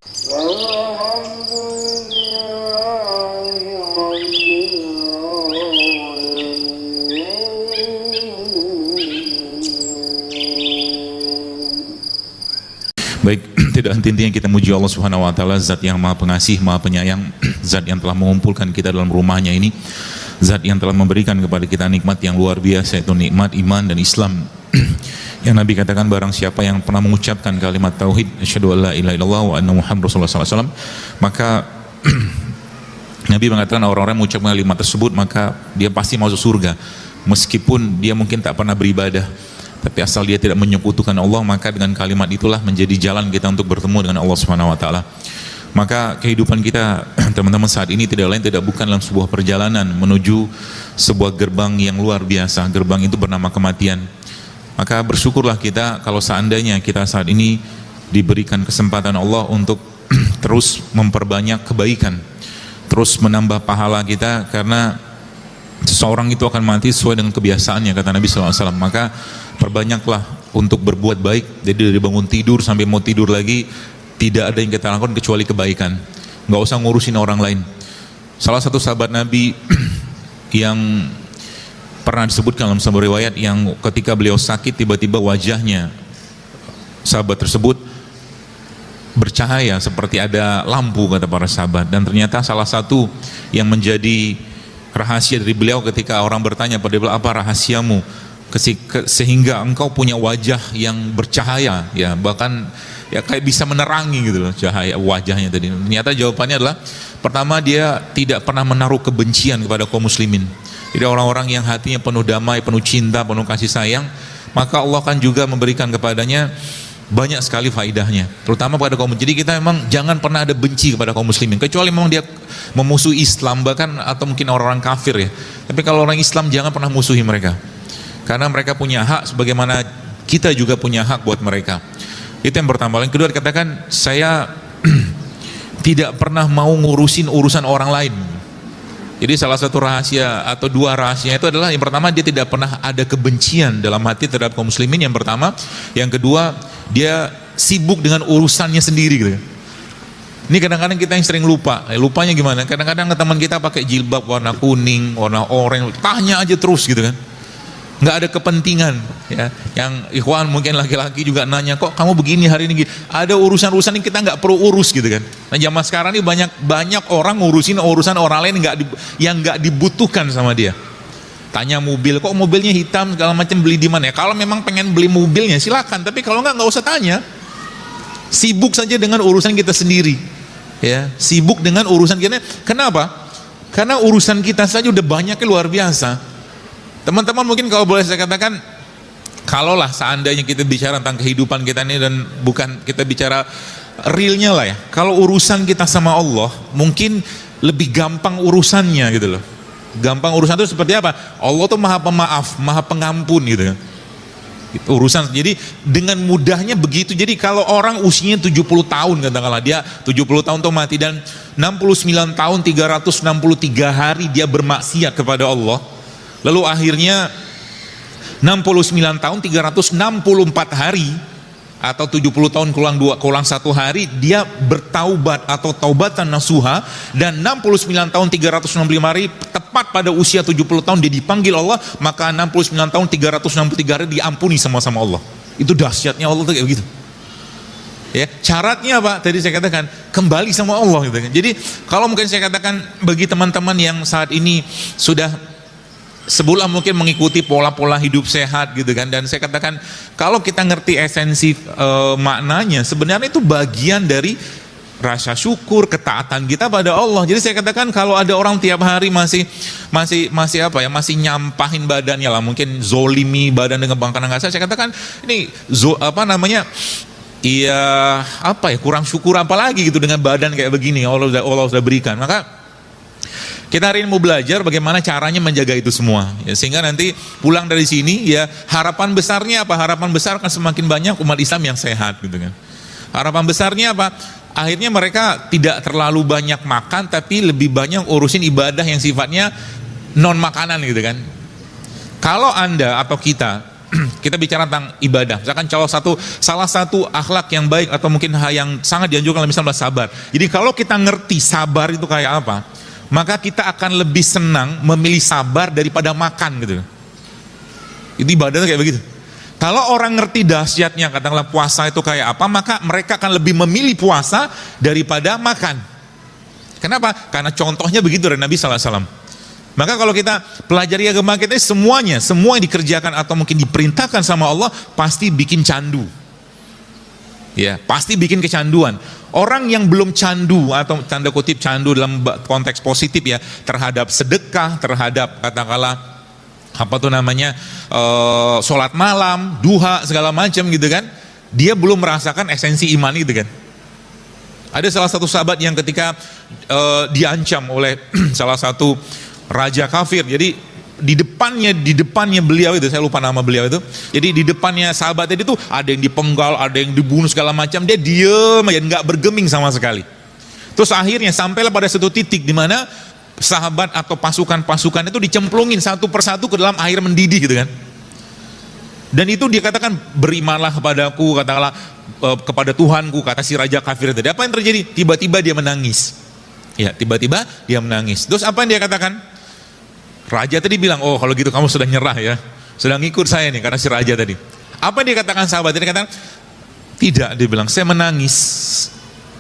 Baik, tidak henti-hentinya kita muji Allah Subhanahu wa taala, zat yang Maha Pengasih, Maha Penyayang, zat yang telah mengumpulkan kita dalam rumahnya ini, zat yang telah memberikan kepada kita nikmat yang luar biasa, yaitu nikmat iman dan Islam. Yang Nabi katakan, barang siapa yang pernah mengucapkan kalimat tauhid, asyhadu alla ilaha illallah wa anna muhammadar rasulullah SAW, maka Nabi mengatakan orang-orang yang mengucapkan kalimat tersebut maka dia pasti masuk surga, meskipun dia mungkin tak pernah beribadah. Tapi asal dia tidak menyekutukan Allah, maka dengan kalimat itulah menjadi jalan kita untuk bertemu dengan Allah Subhanahu wa taala. Maka kehidupan kita teman-teman saat ini tidak lain tidak bukan dalam sebuah perjalanan menuju sebuah gerbang yang luar biasa. Gerbang itu bernama kematian. Maka bersyukurlah kita kalau seandainya kita saat ini diberikan kesempatan Allah untuk terus memperbanyak kebaikan, terus menambah pahala kita, karena seseorang itu akan mati sesuai dengan kebiasaannya, kata Nabi SAW. Maka perbanyaklah untuk berbuat baik. Jadi dari bangun tidur sampai mau tidur lagi, tidak ada yang kita lakukan kecuali kebaikan. Nggak usah ngurusin orang lain. Salah satu sahabat Nabi yang pernah disebutkan dalam sebuah riwayat, yang ketika beliau sakit tiba-tiba wajahnya sahabat tersebut bercahaya seperti ada lampu, kata para sahabat. Dan ternyata salah satu yang menjadi rahasia dari beliau ketika orang bertanya pada beliau, apa rahasiamu sehingga engkau punya wajah yang bercahaya, ya bahkan ya kayak bisa menerangi gitu loh cahaya wajahnya tadi. Ternyata jawabannya adalah, pertama, dia tidak pernah menaruh kebencian kepada kaum muslimin. Jadi orang-orang yang hatinya penuh damai, penuh cinta, penuh kasih sayang, maka Allah kan juga memberikan kepadanya banyak sekali faidahnya, terutama pada kaum. Jadi kita memang jangan pernah ada benci kepada kaum muslimin, kecuali memang dia memusuhi Islam bahkan, atau mungkin orang-orang kafir ya. Tapi kalau orang Islam jangan pernah musuhi mereka, karena mereka punya hak sebagaimana kita juga punya hak buat mereka. Itu yang pertama. Yang kedua dikatakan, saya tidak pernah mau ngurusin urusan orang lain. Jadi salah satu rahasia atau dua rahasia itu adalah, yang pertama, dia tidak pernah ada kebencian dalam hati terhadap kaum muslimin, yang pertama. Yang kedua, dia sibuk dengan urusannya sendiri gitu. Ini kadang-kadang kita yang sering lupa. Lupanya gimana? Kadang-kadang teman kita pakai jilbab warna kuning, warna oranye, tanya aja terus gitu kan. Nggak ada kepentingan ya. Yang ikhwan mungkin laki-laki juga nanya, kok kamu begini hari ini? Ada urusan-urusan yang kita nggak perlu urus gitu kan. Nah zaman sekarang ini banyak orang ngurusin urusan orang lain yang nggak dibutuhkan sama dia. Tanya mobil, kok mobilnya hitam segala macam, beli di mana ya? Kalau memang pengen beli mobilnya silakan, tapi kalau nggak usah tanya. Sibuk saja dengan urusan kita sendiri ya, sibuk dengan urusan kita. Kenapa? Karena urusan kita saja udah banyaknya luar biasa. Teman-teman, mungkin kalau boleh saya katakan, kalaulah seandainya kita bicara tentang kehidupan kita ini dan bukan kita bicara realnya lah ya, kalau urusan kita sama Allah mungkin lebih gampang urusannya gitu loh. Gampang urusan itu seperti apa? Allah tuh maha pemaaf, maha pengampun gitu kan. Urusan, jadi dengan mudahnya begitu. Jadi kalau orang usianya 70 tahun katakanlah, dia 70 tahun tuh mati, dan 69 tahun 363 hari dia bermaksiat kepada Allah, lalu akhirnya 69 tahun 364 hari atau 70 tahun kurang 1 hari dia bertaubat atau taubatan nasuha, dan 69 tahun 365 hari tepat pada usia 70 tahun dia dipanggil Allah, maka 69 tahun 363 hari diampuni sama Allah. Itu dahsyatnya Allah tuh kayak begitu. Ya, syaratnya apa? Tadi saya katakan kembali sama Allah gitu kan. Jadi kalau mungkin saya katakan bagi teman-teman yang saat ini sudah sebulan mungkin mengikuti pola-pola hidup sehat gitu kan, dan saya katakan kalau kita ngerti esensi maknanya, sebenarnya itu bagian dari rasa syukur, ketaatan kita pada Allah. Jadi saya katakan kalau ada orang tiap hari masih apa ya, masih nyampahin badannya lah, mungkin zolimi badan dengan bangkalan kasar, saya katakan ini kurang syukur apa lagi gitu dengan badan kayak begini Allah sudah berikan. Maka kita hari ini mau belajar bagaimana caranya menjaga itu semua ya, sehingga nanti pulang dari sini ya, harapan besarnya apa? Harapan besar akan semakin banyak umat Islam yang sehat gitu kan. Harapan besarnya apa? Akhirnya mereka tidak terlalu banyak makan, tapi lebih banyak urusin ibadah yang sifatnya non makanan gitu kan. Kalau Anda atau kita kita bicara tentang ibadah, misalkan salah satu akhlak yang baik atau mungkin hal yang sangat dianjurkan misalnya sabar. Jadi kalau kita ngerti sabar itu kayak apa, maka kita akan lebih senang memilih sabar daripada makan gitu. Itu ibadah kayak begitu. Kalau orang ngerti dahsyatnya katakanlah puasa itu kayak apa, maka mereka akan lebih memilih puasa daripada makan. Kenapa? Karena contohnya begitu dari Nabi SAW. Maka kalau kita pelajari agama kita, semua yang dikerjakan atau mungkin diperintahkan sama Allah pasti bikin candu. Ya, pasti bikin kecanduan. Orang yang belum candu atau tanda kutip candu dalam konteks positif ya, terhadap sedekah, terhadap katakanlah sholat malam, duha segala macam gitu kan, dia belum merasakan esensi iman gitu kan. Ada salah satu sahabat yang ketika diancam oleh salah satu raja kafir, jadi di depannya beliau itu, saya lupa nama beliau itu, jadi di depannya sahabat tadi tuh ada yang dipenggal, ada yang dibunuh segala macam, dia diem aja, nggak bergeming sama sekali. Terus akhirnya sampailah pada satu titik di mana sahabat atau pasukan-pasukan itu dicemplungin satu persatu ke dalam air mendidih gitu kan. Dan itu dia katakan, berimanlah kepadaku, katakanlah kepada Tuhanku, kata si raja kafir tadi. Apa yang terjadi? Tiba-tiba dia menangis. Ya, tiba-tiba dia menangis. Terus apa yang dia katakan? Raja tadi bilang, oh kalau gitu kamu sudah nyerah ya, sudah ngikut saya nih, karena si raja tadi. Apa yang dia katakan sahabat? Dia katakan, tidak, dia bilang, saya menangis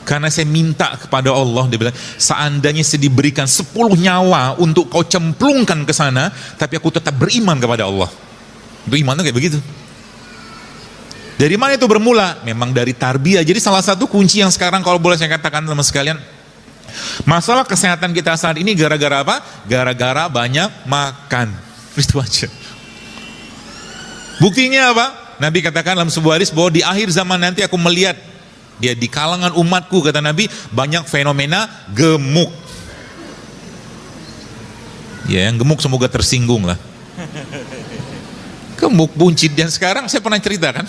karena saya minta kepada Allah, dia bilang, seandainya saya diberikan 10 nyawa untuk kau cemplungkan ke sana, tapi aku tetap beriman kepada Allah. Beriman itu kayak begitu. Dari mana itu bermula? Memang dari tarbiyah. Jadi salah satu kunci yang sekarang kalau boleh saya katakan teman sekalian, masalah kesehatan kita saat ini gara-gara apa? Gara-gara banyak makan. Itu aja. Buktinya apa? Nabi katakan dalam sebuah hadis bahwa di akhir zaman nanti aku melihat dia di kalangan umatku, kata Nabi, banyak fenomena gemuk. Ya, yang gemuk semoga tersinggung lah. Gemuk, buncit, dan sekarang saya pernah cerita kan.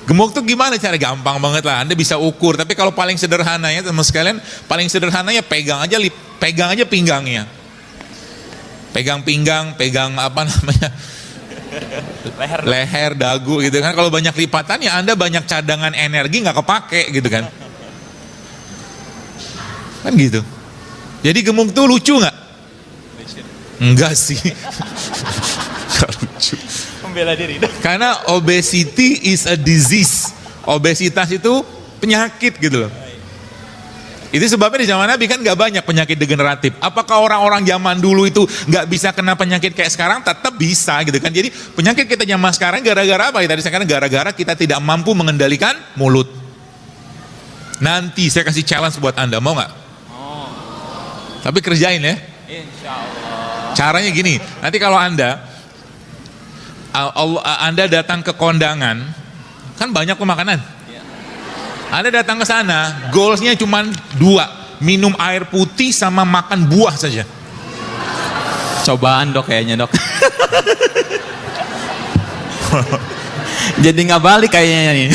Gemuk tuh gimana cara? Gampang banget lah, Anda bisa ukur. Tapi kalau paling sederhana ya teman sekalian, paling sederhananya pegang aja pinggangnya. Pegang pinggang, pegang leher, dagu gitu kan. Kalau banyak lipatan ya Anda banyak cadangan energi nggak kepake gitu kan. Kan gitu. Jadi gemuk tuh lucu nggak? Enggak sih. Nggak lucu. Membela diri. Karena obesity is a disease. Obesitas itu penyakit gitu loh. Itu sebabnya di zaman Nabi kan gak banyak penyakit degeneratif. Apakah orang-orang zaman dulu itu gak bisa kena penyakit kayak sekarang? Tetap bisa gitu kan. Jadi penyakit kita zaman sekarang gara-gara apa? Tadi sekarang gara-gara kita tidak mampu mengendalikan mulut. Nanti saya kasih challenge buat Anda, mau gak? Tapi kerjain ya. Insya Allah. Caranya gini, nanti kalau Anda datang ke kondangan, kan banyak pemakanan. Anda datang ke sana, goalsnya cuma 2, minum air putih sama makan buah saja. Cobaan dok kayaknya dok. Jadi nggak balik kayaknya nih.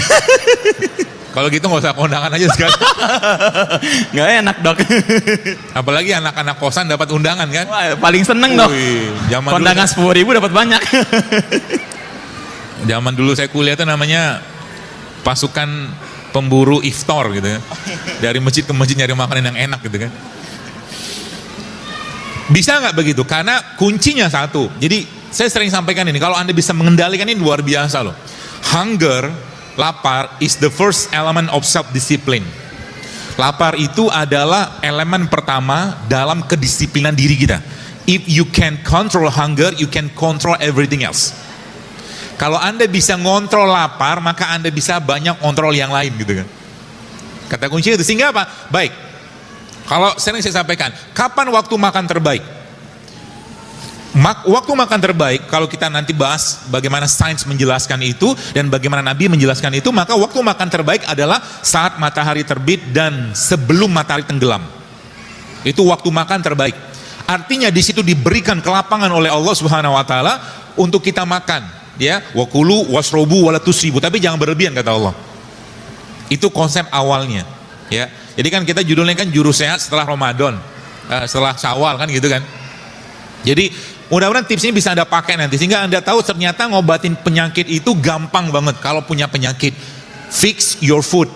Kalau gitu nggak usah kondangan aja sekarang. Nggak enak dok. Apalagi anak-anak kosan dapat undangan kan? Wah, paling seneng dok. Kondangan 10.000 dapat banyak. Zaman dulu saya kuliah itu namanya pasukan pemburu iftar gitu kan. Dari masjid ke masjid nyari makanan yang enak gitu kan. Bisa nggak begitu? Karena kuncinya satu. Jadi saya sering sampaikan ini, kalau Anda bisa mengendalikan ini luar biasa loh. Hunger, lapar is the first element of self-discipline. Lapar itu adalah elemen pertama dalam kedisiplinan diri kita. If you can control hunger, you can control everything else. Kalau Anda bisa ngontrol lapar, maka Anda bisa banyak kontrol yang lain gitu kan. Kata kuncinya itu. Sehingga apa? Baik. Kalau sering saya sampaikan, kapan waktu makan terbaik? Waktu makan terbaik, kalau kita nanti bahas bagaimana sains menjelaskan itu dan bagaimana Nabi menjelaskan itu, maka waktu makan terbaik adalah saat matahari terbit dan sebelum matahari tenggelam. Itu waktu makan terbaik. Artinya di situ diberikan kelapangan oleh Allah Subhanahu wa taala untuk kita makan, ya. Wa kulu wasrobu wala tusribu, tapi jangan berlebihan kata Allah. Itu konsep awalnya, ya. Jadi kan kita judulnya kan juru sehat setelah Ramadan, setelah Syawal kan gitu kan. Jadi Mudah-mudahan tips ini bisa Anda pakai nanti sehingga Anda tahu ternyata ngobatin penyakit itu gampang banget kalau punya penyakit. Fix your food.